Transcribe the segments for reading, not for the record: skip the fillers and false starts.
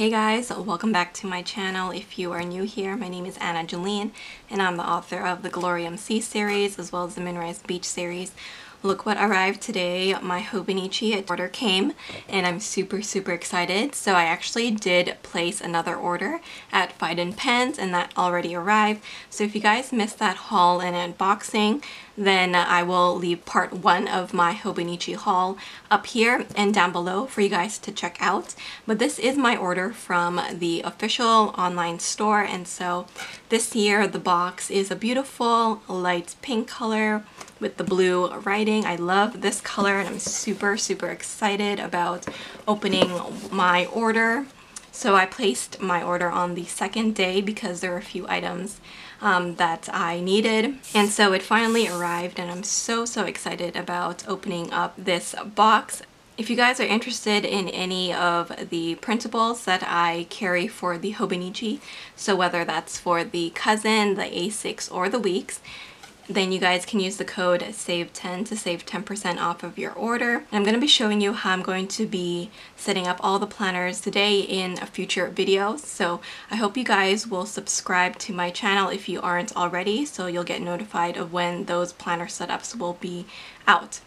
Hey guys, welcome back to my channel. If you are new here, my name is Jolene and I'm the author of the Glorium Sea series as well as the MOONRISE Beach series. Look what arrived today. My Hobonichi order came and I'm super excited. So I actually did place another order at Fiden Pens and that already arrived. So if you guys missed that haul and unboxing, then I will leave part 1 of my Hobonichi haul up here and down below for you guys to check out. But this is my order from the official online store, and so this year the box is a beautiful light pink color with the blue writing. I love this color and I'm super excited about opening my order. So I placed my order on the second day because there were a few items that I needed, and so it finally arrived and I'm so excited about opening up this box. If you guys are interested in any of the printables that I carry for the Hobonichi, so whether that's for the Cousin, the A6, or the Weeks, then you guys can use the code SAVE10 to save 10% off of your order. And I'm going to be showing you how I'm going to be setting up all the planners today in a future video. So I hope you guys will subscribe to my channel if you aren't already, so you'll get notified of when those planner setups will be out.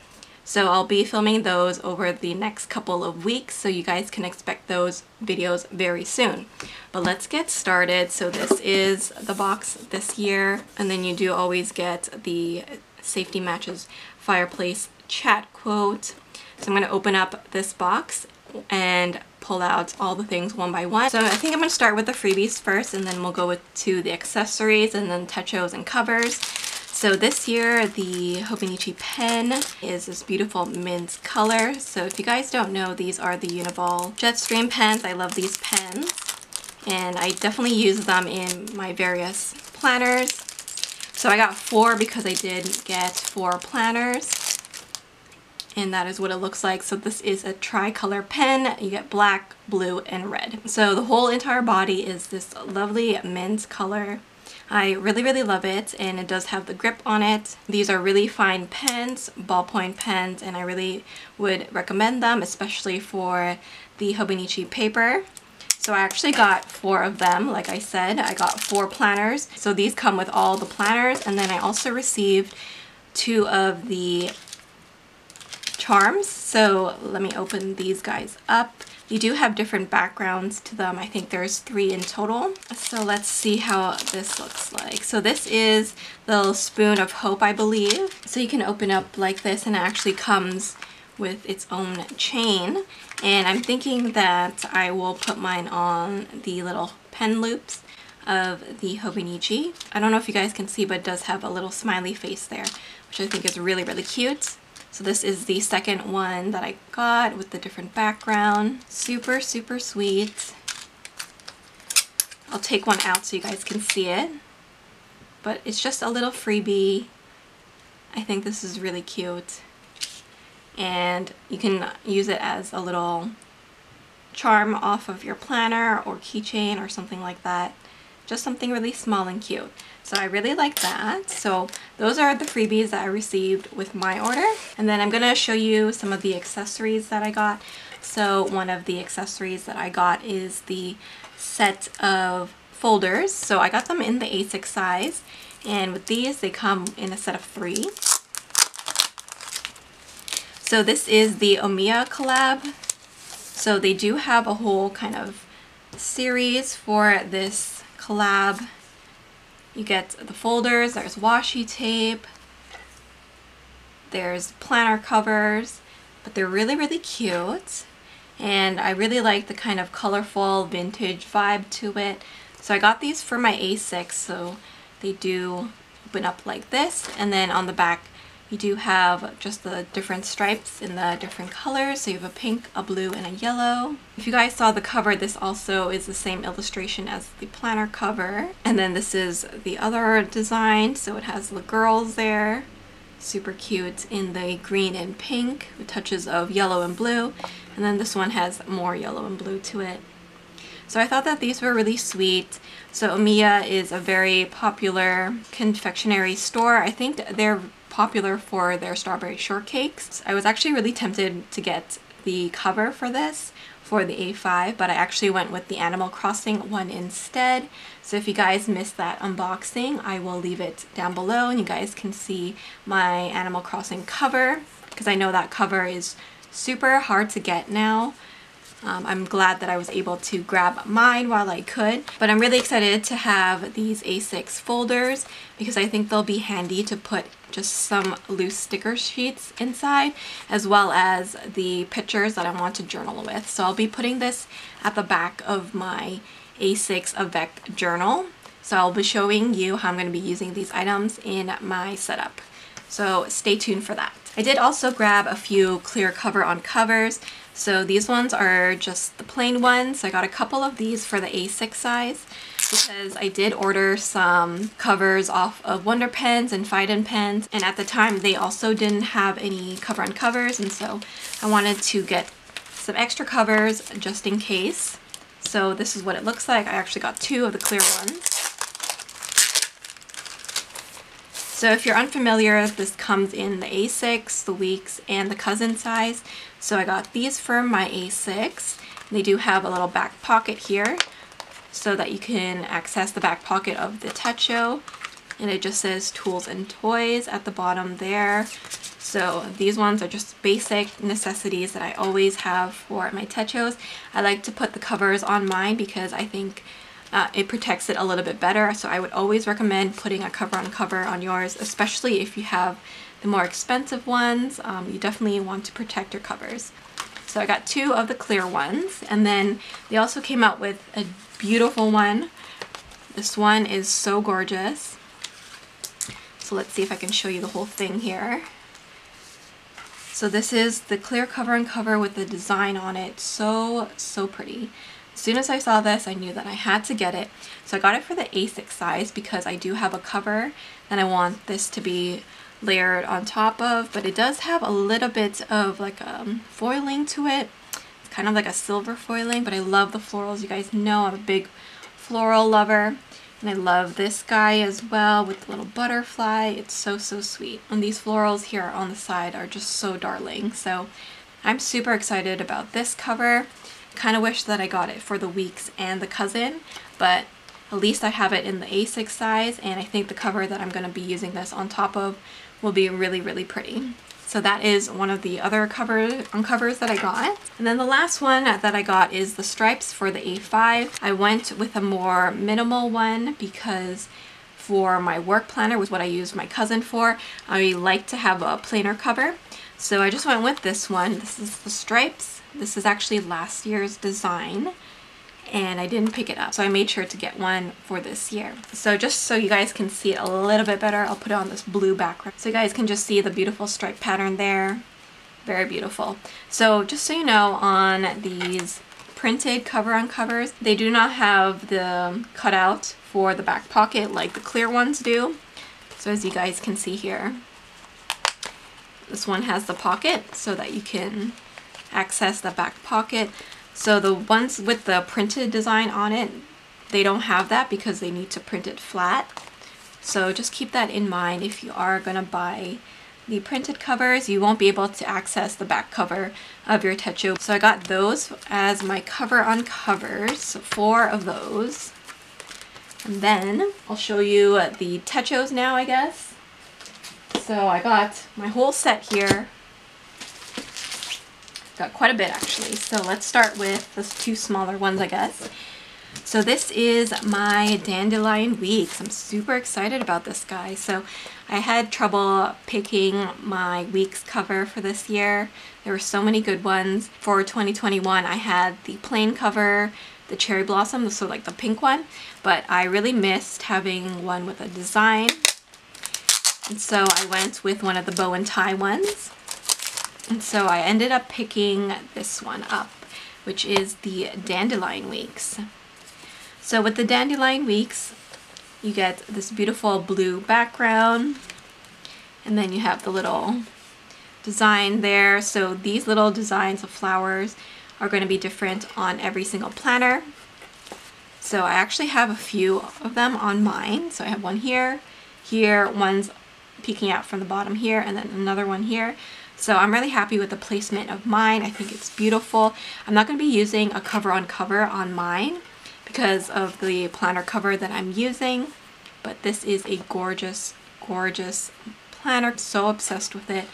So I'll be filming those over the next couple of weeks, so you guys can expect those videos very soon. But let's get started. So this is the box this year, and then you do always get the Safety Matches Fireplace chat quote. So I'm going to open up this box and pull out all the things one by one. So I think I'm going to start with the freebies first, and then we'll go to the accessories and then touchos and covers. So this year the Hobonichi pen is this beautiful mint color. So if you guys don't know, these are the Uniball Jetstream pens. I love these pens and I definitely use them in my various planners. So I got 4 because I did get 4 planners, and that is what it looks like. So this is a tricolor pen. You get black, blue, and red. So the whole entire body is this lovely mint color. I really love it, and it does have the grip on it. These are really fine pens, ballpoint pens, and I really would recommend them, especially for the Hobonichi paper. So I actually got 4 of them. Like I said, I got 4 planners. So these come with all the planners, and then I also received 2 of the charms. So let me open these guys up. You do have different backgrounds to them. I think there's 3 in total. So let's see how this looks like. So this is the little spoon of hope, I believe. So you can open up like this, and it actually comes with its own chain. And I'm thinking that I will put mine on the little pen loops of the Hobonichi. I don't know if you guys can see, but it does have a little smiley face there, which I think is really cute. So this is the second one that I got with the different background. Super sweet. I'll take one out so you guys can see it. But it's just a little freebie. I think this is really cute. And you can use it as a little charm off of your planner or keychain or something like that. Just something really small and cute. So I really like that. So those are the freebies that I received with my order. And then I'm going to show you some of the accessories that I got. So one of the accessories that I got is the set of folders. So I got them in the A6 size. And with these, they come in a set of 3. So this is the Omiya collab. So they do have a whole kind of series for this collab. You get the folders, there's washi tape, there's planner covers, but they're really cute. And I really like the kind of colorful vintage vibe to it. So I got these for my A6, so they do open up like this, and then on the back you do have just the different stripes in the different colors. So you have a pink, a blue, and a yellow. If you guys saw the cover, this also is the same illustration as the planner cover. And then this is the other design. So it has the girls there. Super cute in the green and pink with touches of yellow and blue. And then this one has more yellow and blue to it. So I thought that these were really sweet. So Omiya is a very popular confectionery store. I think they're popular for their strawberry shortcakes. I was actually really tempted to get the cover for this for the A5, but I actually went with the Animal Crossing one instead. So if you guys missed that unboxing, I will leave it down below and you guys can see my Animal Crossing cover, because I know that cover is super hard to get now. I'm glad that I was able to grab mine while I could, but I'm really excited to have these A6 folders because I think they'll be handy to put just some loose sticker sheets inside, as well as the pictures that I want to journal with. So I'll be putting this at the back of my A6 Avec journal. So I'll be showing you how I'm going to be using these items in my setup. So stay tuned for that. I did also grab a few clear cover on covers. So these ones are just the plain ones. I got a couple of these for the A6 size because I did order some covers off of Wonder Pens and Fiden Pens, and at the time they also didn't have any cover on covers, and so I wanted to get some extra covers just in case. So this is what it looks like. I actually got two of the clear ones. So if you're unfamiliar, this comes in the A6, the Weeks, and the Cousin size. So I got these for my A6. They do have a little back pocket here so that you can access the back pocket of the Techo. And it just says Tools and Toys at the bottom there. So these ones are just basic necessities that I always have for my Techos. I like to put the covers on mine because I think it protects it a little bit better. So I would always recommend putting a cover on yours, especially if you have the more expensive ones. You definitely want to protect your covers. So I got two of the clear ones, and then they also came out with a beautiful one. This one is so gorgeous. So let's see if I can show you the whole thing here. So this is the clear cover with the design on it. So pretty. As soon as I saw this, I knew that I had to get it. So I got it for the A6 size because I do have a cover and I want this to be layered on top of, but it does have a little bit of like foiling to it. It's kind of like a silver foiling, but I love the florals. You guys know I'm a big floral lover, and I love this guy as well with the little butterfly. It's so sweet. And these florals here on the side are just so darling. So I'm super excited about this cover. Kind of wish that I got it for the Weeks and the Cousin, but at least I have it in the A6 size, and I think the cover that I'm going to be using this on top of will be really pretty. So that is one of the other covers that I got. And then the last one that I got is the stripes for the A5. I went with a more minimal one because for my work planner, was what I used my Cousin for, I like to have a plainer cover. So I just went with this one. This is the stripes. This is actually last year's design, and I didn't pick it up, so I made sure to get one for this year. So just so you guys can see it a little bit better, I'll put it on this blue background so you guys can just see the beautiful stripe pattern there. Very beautiful. So just so you know, on these printed cover covers, they do not have the cutout for the back pocket like the clear ones do. So as you guys can see here, this one has the pocket so that you can access the back pocket. So the ones with the printed design on it, they don't have that because they need to print it flat. So just keep that in mind. If you are going to buy the printed covers, you won't be able to access the back cover of your Techo. So I got those as my cover on covers, so 4 of those. And then I'll show you the Techos now, I guess. So I got my whole set here. Got quite a bit actually. So let's start with the 2 smaller ones, I guess. So this is my Dandelion Weeks. I'm super excited about this guy. So I had trouble picking my Weeks cover for this year. There were so many good ones. For 2021, I had the plain cover, the cherry blossom, so like the pink one, but I really missed having one with a design. And so I went with one of the bow and tie ones. And so I ended up picking this one up, which is the Dandelion Weeks. So with the Dandelion Weeks, you get this beautiful blue background, and then you have the little design there. So these little designs of flowers are going to be different on every single planner. So I actually have a few of them on mine. So I have one here, one's peeking out from the bottom here, and then another one here. So I'm really happy with the placement of mine. I think it's beautiful. I'm not going to be using a cover on mine because of the planner cover that I'm using, but this is a gorgeous, gorgeous planner. So obsessed with it.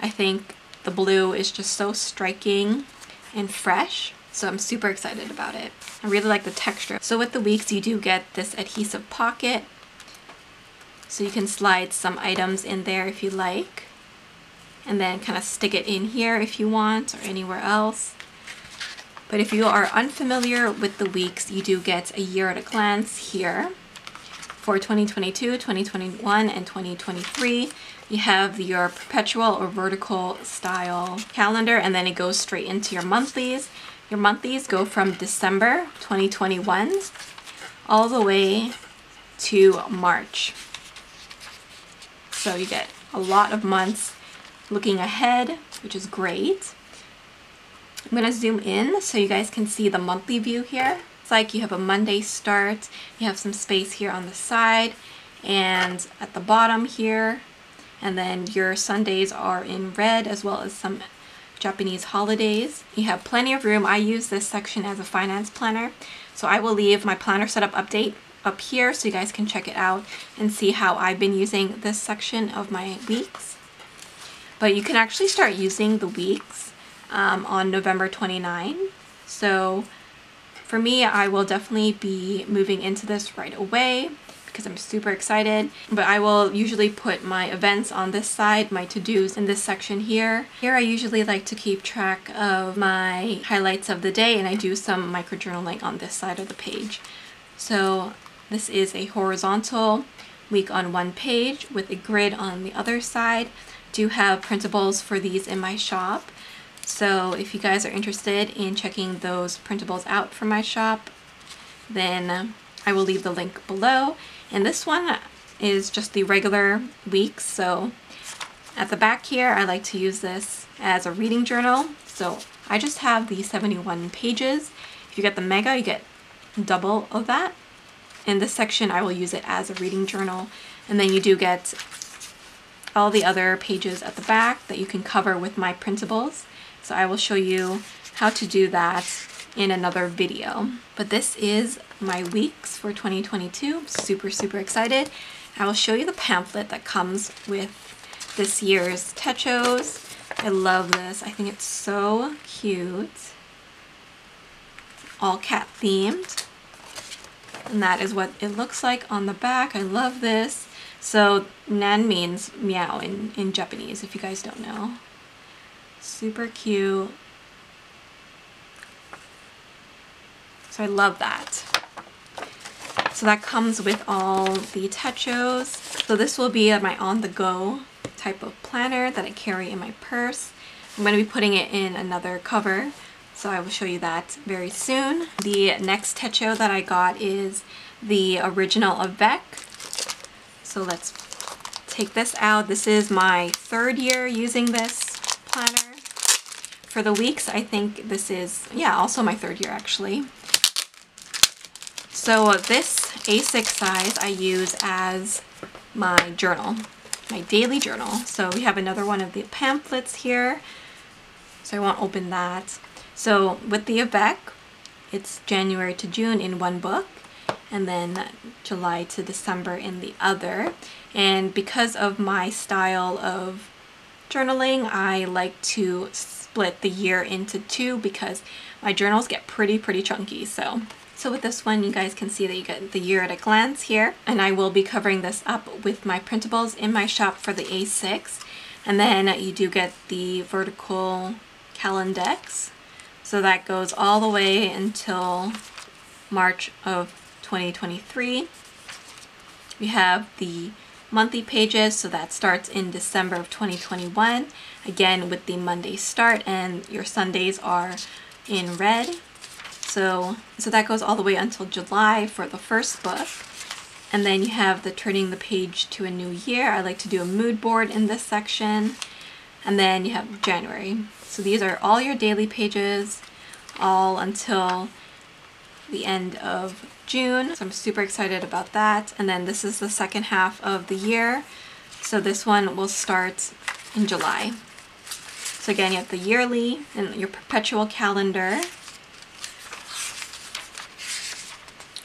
I think the blue is just so striking and fresh. So I'm super excited about it. I really like the texture. So with the Weeks, you do get this adhesive pocket. So you can slide some items in there if you like, and then kind of stick it in here if you want, or anywhere else. But if you are unfamiliar with the Weeks, you do get a year at a glance here. For 2022, 2021, and 2023, you have your perpetual or vertical style calendar, and then it goes straight into your monthlies. Your monthlies go from December 2021 all the way to March. So you get a lot of months looking ahead, which is great. I'm going to zoom in so you guys can see the monthly view here. It's like you have a Monday start, you have some space here on the side and at the bottom here, and then your Sundays are in red as well as some Japanese holidays. You have plenty of room. I use this section as a finance planner, so I will leave my planner setup update up here so you guys can check it out and see how I've been using this section of my Weeks. But you can actually start using the Weeks on November 29. So for me, I will definitely be moving into this right away because I'm super excited. But I will usually put my events on this side, my to-dos in this section here. Here I usually like to keep track of my highlights of the day, and I do some microjournaling on this side of the page. So this is a horizontal week on one page with a grid on the other side. Do have printables for these in my shop. So if you guys are interested in checking those printables out from my shop, then I will leave the link below. And this one is just the regular Weeks. So at the back here, I like to use this as a reading journal. So I just have the 71 pages. If you get the Mega, you get double of that. In this section, I will use it as a reading journal. And then you do get all the other pages at the back that you can cover with my printables. So I will show you how to do that in another video. But this is my Weeks for 2022. Super, super excited. I will show you the pamphlet that comes with this year's techos. I love this. I think it's so cute. All cat themed. And that is what it looks like on the back. I love this. So Nan means meow in Japanese, if you guys don't know. Super cute. So I love that. So that comes with all the techos. So this will be my on-the-go type of planner that I carry in my purse. I'm going to be putting it in another cover, so I will show you that very soon. The next techo that I got is the original Avec. So let's take this out. This is my third year using this planner. For the Weeks, I think this is, yeah, also my third year actually. So this A6 size I use as my journal, my daily journal. So we have another one of the pamphlets here. So I won't open that. So with the Avec, it's January to June in one book, and then July to December in the other. And because of my style of journaling, I like to split the year into two because my journals get pretty chunky. So with this one, you guys can see that you get the year at a glance here, and I will be covering this up with my printables in my shop for the A6. And then you do get the vertical calendex. So that goes all the way until March of 2023. We have the monthly pages, so that starts in December of 2021, again with the Monday start, and your Sundays are in red. So that goes all the way until July for the first book. And then you have the turning the page to a new year. I like to do a mood board in this section. And then you have January. So these are all your daily pages, all until the end of June. So I'm super excited about that. And then this is the second half of the year. So this one will start in July. So again, you have the yearly and your perpetual calendar.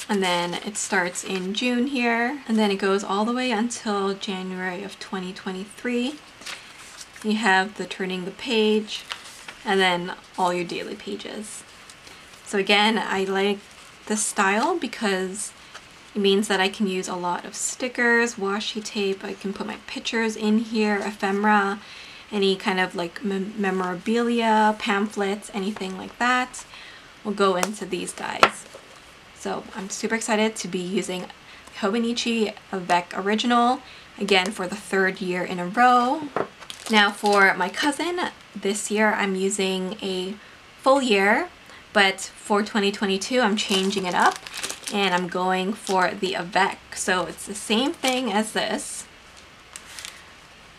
And then it starts in June here, and then it goes all the way until January of 2023. You have the turning the page, and then all your daily pages. So again, I like this style because it means that I can use a lot of stickers, washi tape, I can put my pictures in here, ephemera, any kind of like memorabilia, pamphlets, anything like that will go into these guys. So I'm super excited to be using Hobonichi Avec Original, again for the 3rd year in a row. Now for my cousin, this year I'm using a full year, but for 2022 I'm changing it up and I'm going for the Avec. So it's the same thing as this,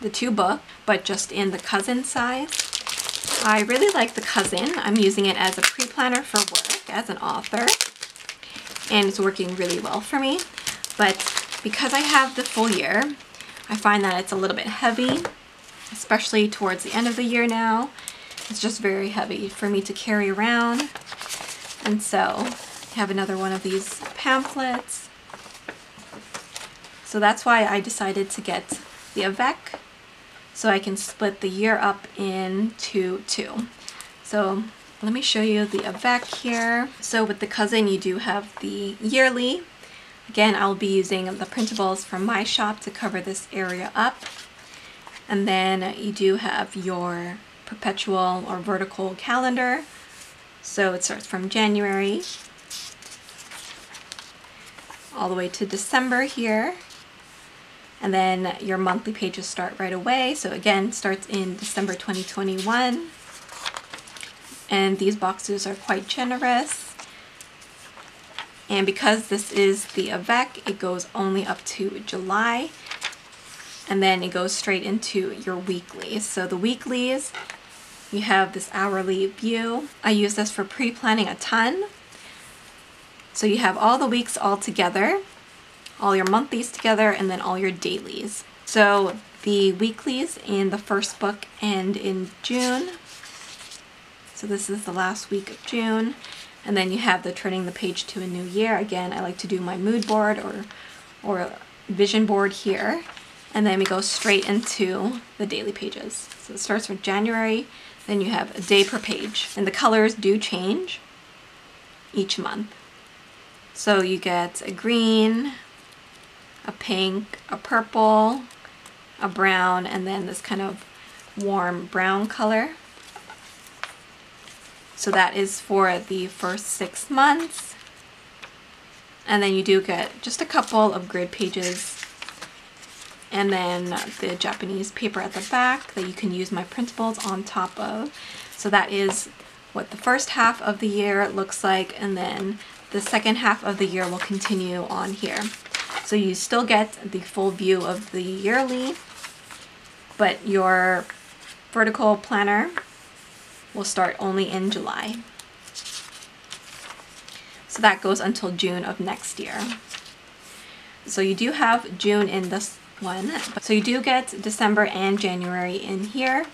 the 2 book, but just in the cousin size. I really like the cousin. I'm using it as a pre-planner for work as an author, and it's working really well for me. But because I have the full year, I find that it's a little bit heavy, especially towards the end of the year now. It's just very heavy for me to carry around. And so I have another one of these pamphlets. So that's why I decided to get the Avec, so I can split the year up into 2. So let me show you the Avec here. So with the cousin, you do have the yearly. Again, I'll be using the printables from my shop to cover this area up. And then you do have your perpetual or vertical calendar. So it starts from January all the way to December here. And then your monthly pages start right away. So again, starts in December 2021. And these boxes are quite generous. And because this is the Avec, it goes only up to July. And then it goes straight into your weeklies. So the weeklies, you have this hourly view. I use this for pre-planning a ton. So you have all the weeks all together, all your monthlies together, and then all your dailies. So the weeklies in the first book end in June. So this is the last week of June. And then you have the turning the page to a new year. Again, I like to do my mood board or vision board here. And then we go straight into the daily pages. So it starts with January, then you have a day per page. And the colors do change each month. So you get a green, a pink, a purple, a brown, and then this kind of warm brown color. So that is for the first 6 months. And then you do get just a couple of grid pages, and then the Japanese paper at the back that you can use my printables on top of. So that is what the first half of the year looks like, and then the second half of the year will continue on here. So you still get the full view of the yearly, but your vertical planner will start only in July. So that goes until June of next year. So you do have June in this one. So you do get December and January in here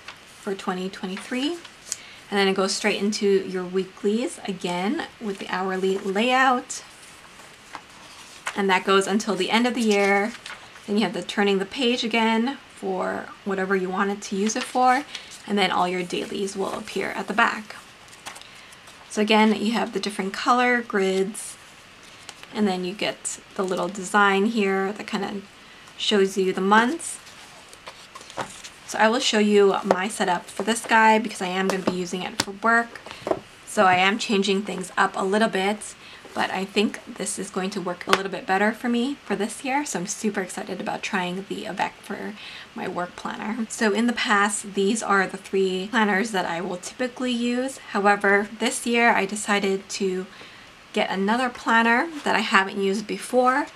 for 2023. And then it goes straight into your weeklies again with the hourly layout. And that goes until the end of the year. Then you have the turning the page again for whatever you wanted to use it for. And then all your dailies will appear at the back. So again, you have the different color grids, and then you get the little design here that kind of shows you the months. So I will show you my setup for this guy because I am going to be using it for work. So I am changing things up a little bit, but I think this is going to work a little bit better for me for this year. So I'm super excited about trying the Avec for my work planner. So in the past, these are the 3 planners that I will typically use. However, this year I decided to get another planner that I haven't used before,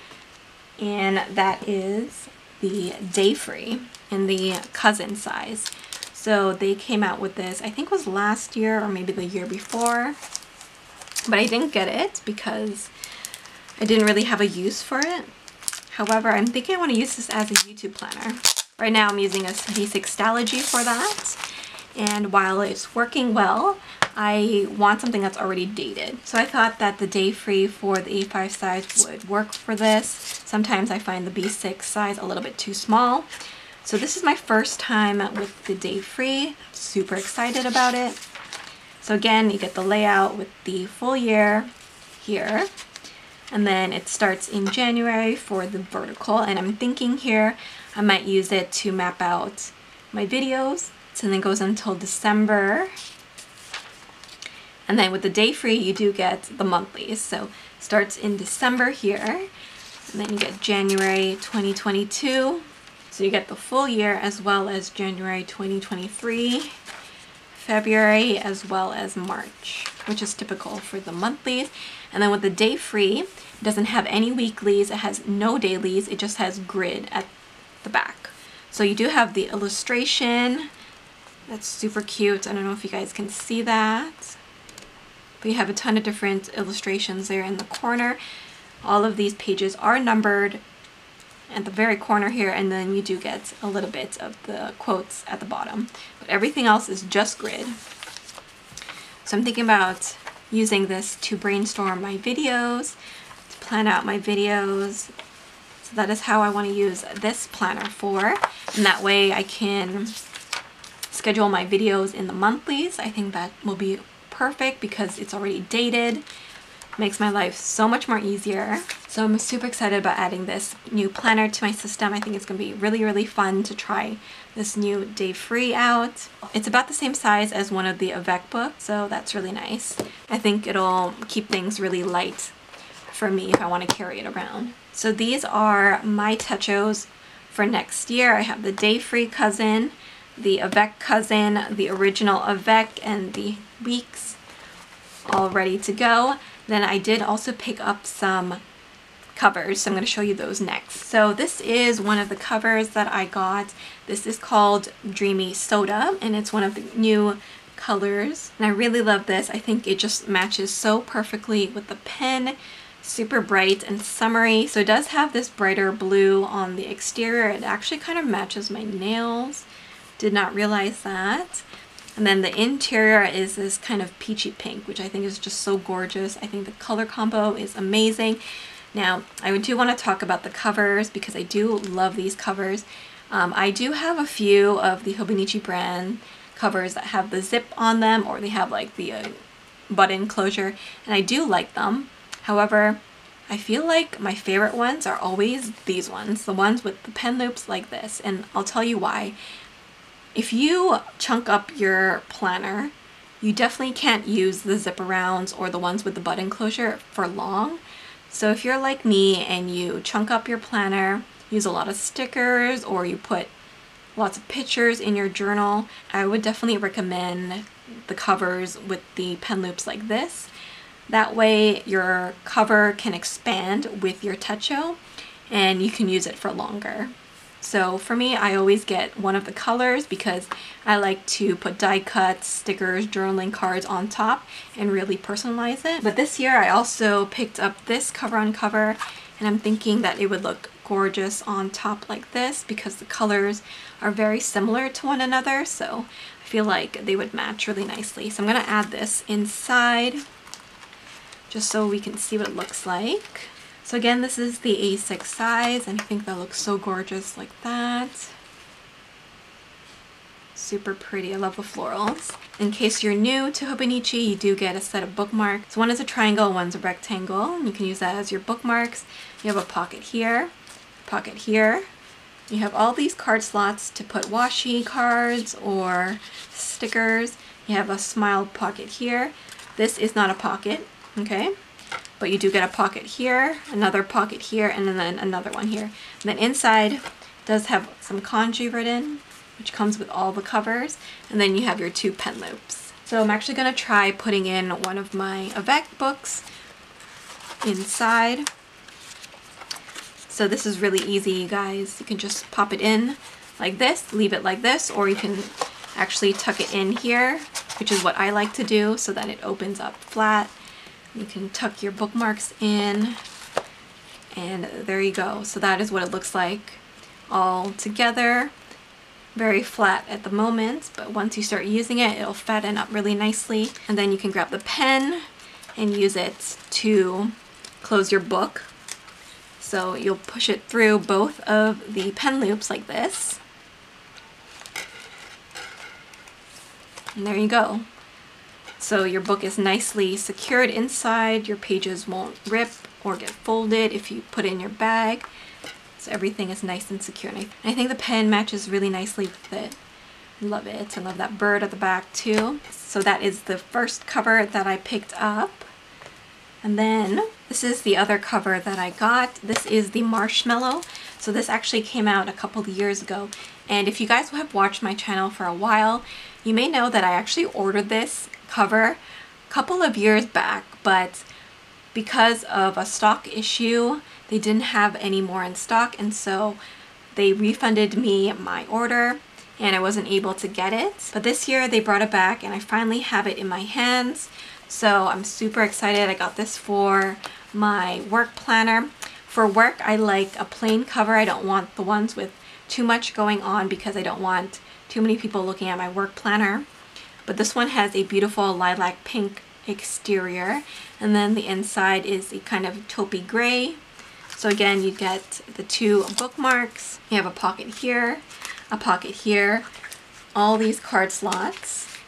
and that is the Day Free in the cousin size. So they came out with this, I think it was last year or maybe the year before, but I didn't get it because I didn't really have a use for it. However, I'm thinking I want to use this as a YouTube planner. Right now I'm using a basic Stalogy for that, And while it's working well, I want something that's already dated. So I thought that the day free for the A5 size would work for this. Sometimes I find the B6 size a little bit too small. So this is my first time with the day free. Super excited about it. So again, you get the layout with the full year here. And then it starts in January for the vertical. And I'm thinking here I might use it to map out my videos. So then it goes until December. And then with the day free, you do get the monthlies. So it starts in December here. And then you get January 2022. So you get the full year as well as January 2023, February, as well as March, which is typical for the monthlies. And then with the day free, it doesn't have any weeklies, it has no dailies, it just has grid at the back. So you do have the illustration. That's super cute. I don't know if you guys can see that. But you have a ton of different illustrations there in the corner. All of these pages are numbered at the very corner here, and then you do get a little bit of the quotes at the bottom. But everything else is just grid. So I'm thinking about using this to brainstorm my videos, to plan out my videos. So that is how I want to use this planner for. And that way I can schedule my videos in the monthlies. I think that will be perfect because it's already dated. Makes my life so much more easier. So I'm super excited about adding this new planner to my system. I think it's going to be really, really fun to try this new day free out. It's about the same size as one of the Avec books, so that's really nice. I think it'll keep things really light for me if I want to carry it around. So these are my Techos for next year. I have the day free cousin, the Avec cousin, the original Avec, and the Weeks all ready to go. Then I did also pick up some covers, so I'm going to show you those next. So this is one of the covers that I got. This is called Dreamy Soda, and it's one of the new colors. And I really love this. I think it just matches so perfectly with the pen. Super bright and summery. So it does have this brighter blue on the exterior. It actually kind of matches my nails. Did not realize that. And then the interior is this kind of peachy pink, which I think is just so gorgeous. I think the color combo is amazing. Now, I do want to talk about the covers because I do love these covers. I do have a few of the Hobonichi brand covers that have the zip on them, or they have like the button closure, and I do like them. However, I feel like my favorite ones are always these ones, the ones with the pen loops like this, and I'll tell you why. If you chunk up your planner, you definitely can't use the zip arounds or the ones with the button closure for long. So if you're like me and you chunk up your planner, use a lot of stickers, or you put lots of pictures in your journal, I would definitely recommend the covers with the pen loops like this. That way your cover can expand with your Techo and you can use it for longer. So for me, I always get one of the colors because I like to put die cuts, stickers, journaling cards on top and really personalize it. But this year I also picked up this cover on cover, and I'm thinking that it would look gorgeous on top like this because the colors are very similar to one another, so I feel like they would match really nicely. So I'm going to add this inside just so we can see what it looks like. So again, this is the A6 size, and I think that looks so gorgeous like that. Super pretty. I love the florals. In case you're new to Hobonichi, you do get a set of bookmarks. One is a triangle, one's a rectangle, and you can use that as your bookmarks. You have a pocket here, pocket here. You have all these card slots to put washi cards or stickers. You have a smile pocket here. This is not a pocket, okay? But you do get a pocket here, another pocket here, and then another one here. And then inside does have some kanji written, which comes with all the covers, and then you have your two pen loops. So I'm actually going to try putting in one of my Avec books inside. So this is really easy, you guys. You can just pop it in like this, leave it like this, or you can actually tuck it in here, which is what I like to do, so that it opens up flat. You can tuck your bookmarks in, and there you go. So that is what it looks like all together. very flat at the moment, but once you start using it, it'll fatten up really nicely. And then you can grab the pen and use it to close your book. So you'll push it through both of the pen loops like this. And there you go. So your book is nicely secured inside. Your pages won't rip or get folded if you put it in your bag. So everything is nice and secure. And I think the pen matches really nicely with it. I love it. I love that bird at the back too. So that is the first cover that I picked up. And then this is the other cover that I got. This is the Marshmallow. So this actually came out a couple of years ago. And if you guys have watched my channel for a while, you may know that I actually ordered this cover a couple of years back, but because of a stock issue, they didn't have any more in stock, and so they refunded me my order and I wasn't able to get it. But this year they brought it back and I finally have it in my hands. So I'm super excited. I got this for my work planner. For work, I like a plain cover. I don't want the ones with too much going on because I don't want too many people looking at my work planner. But this one has a beautiful lilac pink exterior, and then the inside is a kind of taupey gray. So again, you get the two bookmarks. You have a pocket here, all these card slots.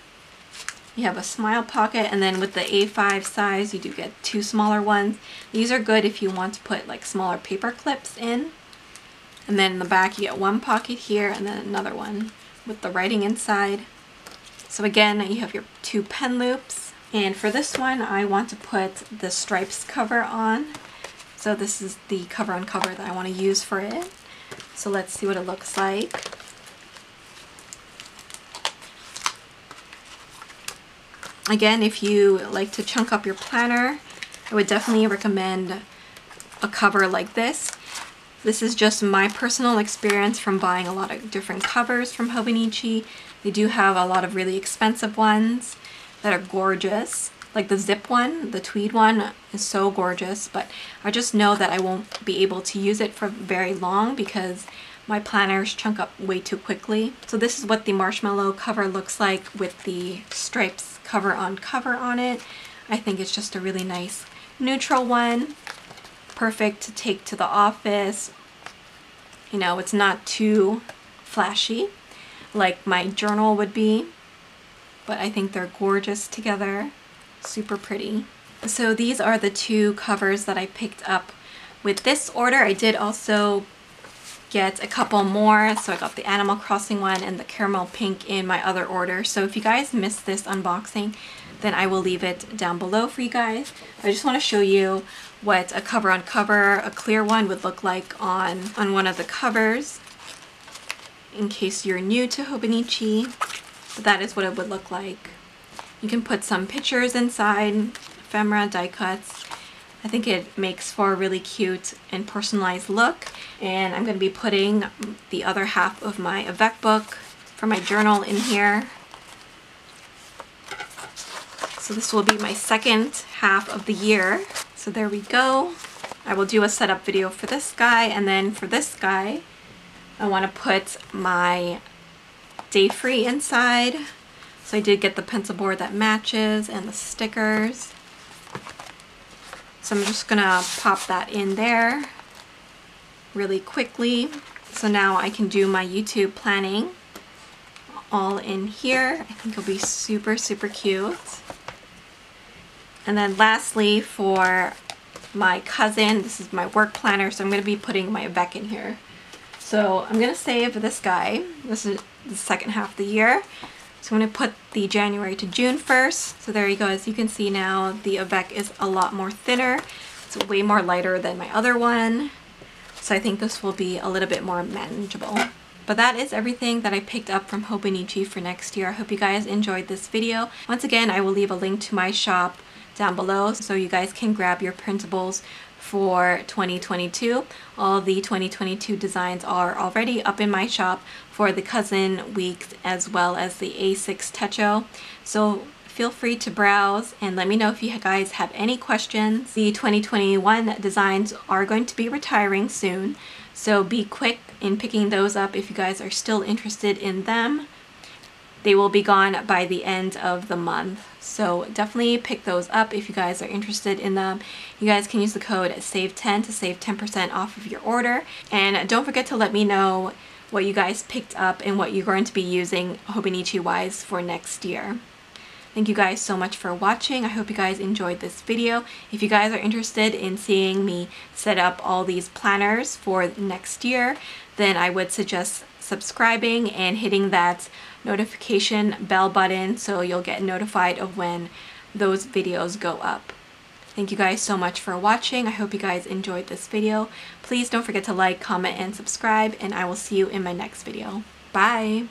You have a smile pocket, and then with the A5 size, you do get two smaller ones. These are good if you want to put like smaller paper clips in. And then in the back, you get one pocket here and then another one with the writing inside. So again, you have your two pen loops. And for this one, I want to put the stripes cover on. So this is the cover on cover that I want to use for it. So let's see what it looks like. Again, if you like to chunk up your planner, I would definitely recommend a cover like this. This is just my personal experience from buying a lot of different covers from Hobonichi. They do have a lot of really expensive ones that are gorgeous. Like the zip one, the tweed one is so gorgeous, but I just know that I won't be able to use it for very long because my planners chunk up way too quickly. So this is what the Marshmallow cover looks like with the stripes cover on it. I think it's just a really nice neutral one. Perfect to take to the office. You know, it's not too flashy like my journal would be, but I think they're gorgeous together. Super pretty. So these are the two covers that I picked up with this order. I did also get a couple more. So I got the Animal Crossing one and the caramel pink in my other order. So if you guys missed this unboxing, then I will leave it down below for you guys. I just want to show you what a cover on cover, a clear one, would look like on one of the covers in case you're new to Hobonichi. But that is what it would look like. You can put some pictures inside, ephemera, die cuts. I think it makes for a really cute and personalized look. And I'm going to be putting the other half of my Avec book for my journal in here. So this will be my second half of the year. So there we go. I will do a setup video for this guy, and then for this guy, I want to put my Day Free inside. So I did get the pencil board that matches and the stickers. So I'm just gonna pop that in there really quickly. So now I can do my YouTube planning all in here. I think it'll be super, super cute. And then lastly, for my cousin, this is my work planner, so I'm going to be putting my Avec in here. So I'm going to save this guy. This is the second half of the year. So I'm going to put the January to June first. So there you go. As you can see now, the Avec is a lot more thinner. It's way more lighter than my other one. So I think this will be a little bit more manageable. But that is everything that I picked up from Hobonichi for next year. I hope you guys enjoyed this video. Once again, I will leave a link to my shop down below so you guys can grab your printables for 2022. All the 2022 designs are already up in my shop for the Cousin Weeks as well as the A6 Techo. So feel free to browse and let me know if you guys have any questions. The 2021 designs are going to be retiring soon. So be quick in picking those up if you guys are still interested in them. They will be gone by the end of the month. So definitely pick those up if you guys are interested in them. You guys can use the code SAVE10 to save 10% off of your order. And don't forget to let me know what you guys picked up and what you're going to be using Hobonichi-wise for next year. Thank you guys so much for watching. I hope you guys enjoyed this video. If you guys are interested in seeing me set up all these planners for next year, then I would suggest subscribing and hitting that notification bell button so you'll get notified of when those videos go up. Thank you guys so much for watching. I hope you guys enjoyed this video. Please don't forget to like, comment, and subscribe, and I will see you in my next video. Bye!